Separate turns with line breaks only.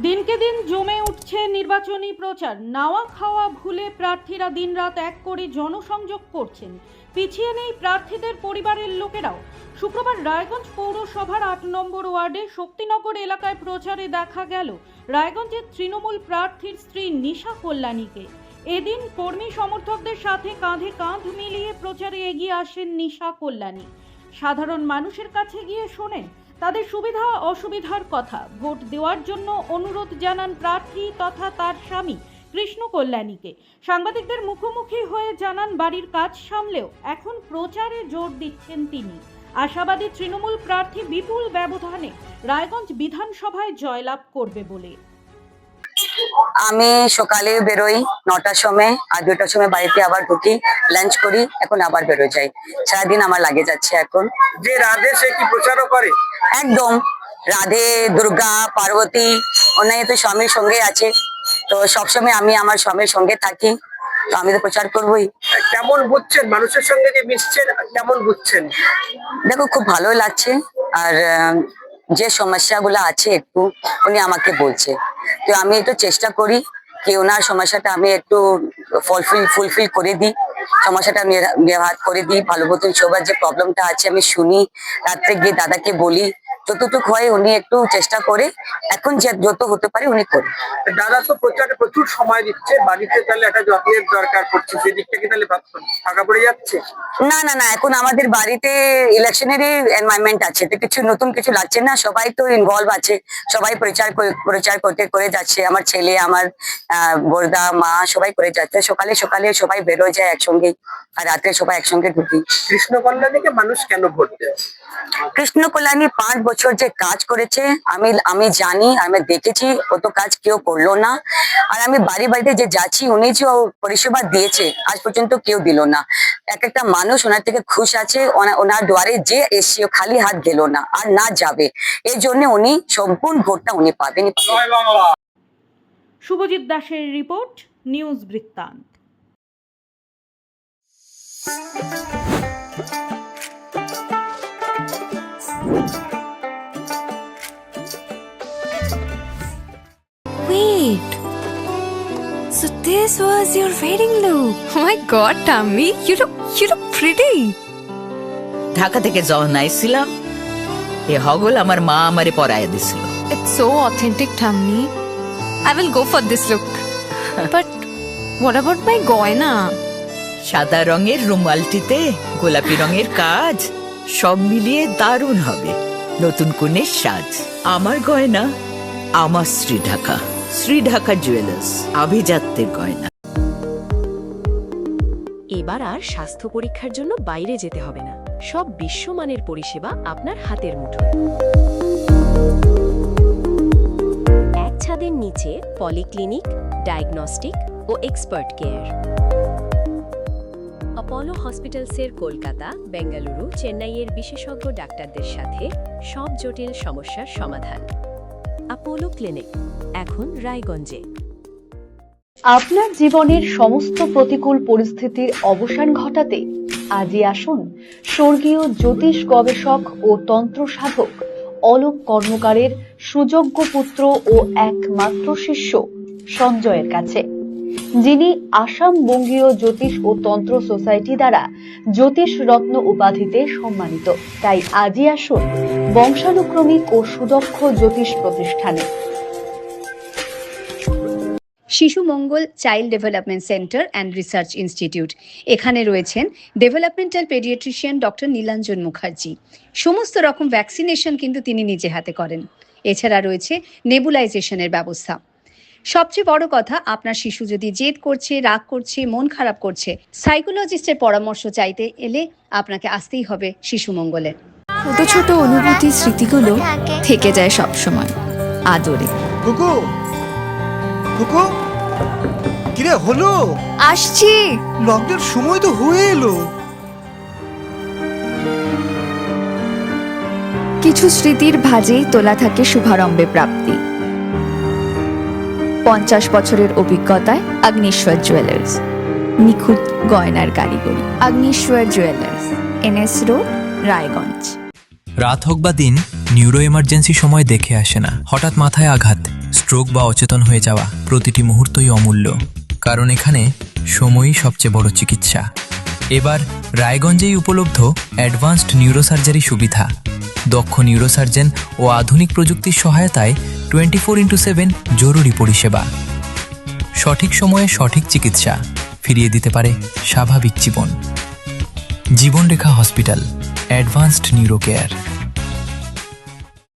দিনকে দিন জমে উঠছে নির্বাচনী প্রচার। নাওয়া খাওয়া ভুলে প্রার্থীরা দিনরাত এক করে জনসংযোগ করছেন। পিছিয়ে নেই প্রার্থীদের পরিবারের লোকেরাও। শুক্রবার রায়গঞ্জ পৌরসভার ৮ নম্বর ওয়ার্ডে শক্তিনগর এলাকায় প্রচারে দেখা গেল রায়গঞ্জের তৃণমূল প্রার্থীর স্ত্রী নিশা কল্যাণীকে। এদিন কর্মী সমর্থকদের সাথে কাঁধে কাঁধ মিলিয়ে প্রচারে এগিয়ে আসেন নিশা কল্যাণী। সাধারণ মানুষের কাছে গিয়ে শোনেন তাদের সুবিধা অসুবিধার কথা। ভোট দেওয়ার জন্য অনুরোধ জানান প্রার্থী তথা তার স্বামী কৃষ্ণ কল্যাণীকে। সাংবাদিকদের মুখোমুখি হয়ে জানান বাড়ির কাজ সামলেও এখন প্রচারে জোর দিচ্ছেন তিনি। আশাবাদী তৃণমূল প্রার্থী বিপুল ব্যবধানে রায়গঞ্জ বিধানসভায় জয়লাভ করবে বলে।
আমি সকালে বেরোই 9টার সময়, আর 2টার সময় বাড়িতে আবার ঢুকি, লাঞ্চ করি, এখন আবার বেরো যাই। সারাদিন আমার লাগে যাচ্ছে। এখন
যে রাধে সে কি প্রচারও করে?
একদম রাধে, দুর্গা, পার্বতী, ওনাই তো স্বামীর সঙ্গে আছে, তো সবসময় আমি আমার স্বামীর সঙ্গে থাকি, তো আমি তো প্রচার করবোই।
কেমন বুঝছেন মানুষের সঙ্গে যে মিশছেন, কেমন বুঝছেন?
দেখো, খুব ভালো লাগছে। আর যে সমস্যাগুলো আছে একটু উনি আমাকে বলছে, তো আমি একটু চেষ্টা করি কি ওনার সমস্যাটা আমি একটু ফুলফিল করে দিই, সমস্যাটা মেরামত করে দিই। ভালো মতন সবার যে প্রবলেমটা আছে আমি শুনি, রাত্রে গিয়ে দাদাকে বলি, যতটুকু হয় উনি একটু চেষ্টা করে, এখন যত হতে পারে উনি করে।
দাদা তো প্রচারে প্রচুর সময় দিচ্ছে, বাড়িতে তাহলে একটা যত্নের দরকার পড়ছে, সেদিকটা কি তাহলে ফাঁকা পড়ে যাচ্ছে?
না না না, এখন আমাদের বাড়িতে ইলেকশনেরই এনভায়রনমেন্ট আছে, তো কিছু নতুন কিছু লাগছে না, সবাই তো ইনভলভ আছে, সবাই প্রচার করতে করে যাচ্ছে। আমার ছেলে, আমার বড়দা, মা সবাই করে যাচ্ছে। সকালে সকালে সবাই বেরোয় যায় একসঙ্গে, আর রাত্রে সবাই একসঙ্গে ঢুকি।
কৃষ্ণ কল্যাণীকে মানুষ কেন ভোট দেয়?
কৃষ্ণ কল্যাণী 5 বছর যে কাজ করেছে আমি জানি, আমি দেখেছি, অত কাজ কেউ করলো না। আর আমি বাড়ি বাড়িতে যে যাচ্ছি, উনি যে পরিষেবা দিয়েছে আজ পর্যন্ত কেউ দিল না। এক একটা মানুষ ওনার থেকে খুশ আছে, ওনার দুয়ারে যে এসে খালি হাত গেল না আর না যাবে, এই জন্য উনি সম্পূর্ণ ভোটটা উনি পাবেন।
শুভজিৎ দাসের রিপোর্ট, নিউজ বৃত্তান্ত।
Wait. So this was your wedding look. Oh my god, Tammy, you look pretty.
Dhaka থেকে যখন আইছিলাম, এ হগল আমার মা আমারে পরাইয়া দিছিল।
It's so authentic, Tammy. I will go for this look. But what about my goina?
সাদা রঙের রুমালটিতে গোলাপি রঙের কাজ, সব মিলিয়ে দারুণ হবে নতুন কনের সাজ। আমার গয়না আমার শ্রী ঢাকা জুয়েলার্স, আভিজাত্যের গয়না।
এবার আর স্বাস্থ্য পরীক্ষার জন্য বাইরে যেতে হবে না, সব বিশ্বমানের পরিষেবা আপনার হাতের মুঠোয়। এক ছাদের নিচে পলিক্লিনিক, ডায়াগনস্টিক ও এক্সপার্ট কেয়ার। অপোলো হসপিটালসের কলকাতা, বেঙ্গালুরু, চেন্নাইয়ের বিশেষজ্ঞ ডাক্তারদের সাথে সব জটিল সমস্যার সমাধান। অপোলো ক্লিনিক এখন রায়গঞ্জে।
আপনার জীবনের সমস্ত প্রতিকূল পরিস্থিতির অবসান ঘটাতে আজই আসুন স্বর্গীয় জ্যোতিষ গবেষক ও তন্ত্র সাধক অলোক কর্মকারের সুযোগ্য পুত্র ও একমাত্র শিষ্য সঞ্জয়ের কাছে, যিনি আসাম বঙ্গীয় জ্যোতিষ ও তন্ত্র সোসাইটি দ্বারা জ্যোতিষ রত্ন উপাধিতে সম্মানিত। তাই আজই আসুন বংশানুক্রমিক ও সুদক্ষ জ্যোতিষ প্রতিষ্ঠানে।
শিশু মঙ্গল child development centre and research institute. এখানে রয়েছেন developmental paediatrician doctor Nilanjan Mukherjee. সমস্ত রকম ভ্যাকসিনেশন কিন্তু তিনি নিজে হাতে করেন। এছাড়া রয়েছে নেবুলাইজেশনের ব্যবস্থা। সবচেয়ে বড় কথা, আপনার শিশু যদি জেদ করছে, রাগ করছে, মন খারাপ করছে, সাইকোলজিস্টের পরামর্শ চাইতে এলে আপনাকে আসতেই হবে শিশু মঙ্গলে।
ছোট ছোট অনুভূতি, স্মৃতিগুলো থেকে যায় সব সময় আদরে।
কুকু কুকু, কিরে হলো?
আসছি।
লকডাউন সময় তো হয়ে এলো।
কিছু স্মৃতির ভাজেই তোলা থাকে শুভারম্ভে প্রাপ্তি। 50 বছরের অভিজ্ঞতায় অগ্নিশ্বর জুয়েলার্স। নিখুঁত গয়নার কারিগরি। Agnishwar jewellers, NS road, Raiganj.
রাত হোক বা দিন, নিউরো এমার্জেন্সি সময় দেখে আসে না। হঠাৎ মাথায় আঘাত, স্ট্রোক বা অচেতন হয়ে যাওয়া, প্রতিটি মুহূর্তই অমূল্য, কারণ এখানে সময়ই সবচেয়ে বড় চিকিৎসা। এবার রায়গঞ্জেই উপলব্ধ অ্যাডভান্সড নিউরোসার্জারি সুবিধা। দক্ষ নিউরোসার্জন ও আধুনিক প্রযুক্তির সহায়তায় 24x7 জরুরি পরিষেবা। সঠিক সময়ে সঠিক চিকিৎসা ফিরিয়ে দিতে পারে স্বাভাবিক জীবন। জীবনরেখা হসপিটাল, অ্যাডভান্সড নিউরো কেয়ার।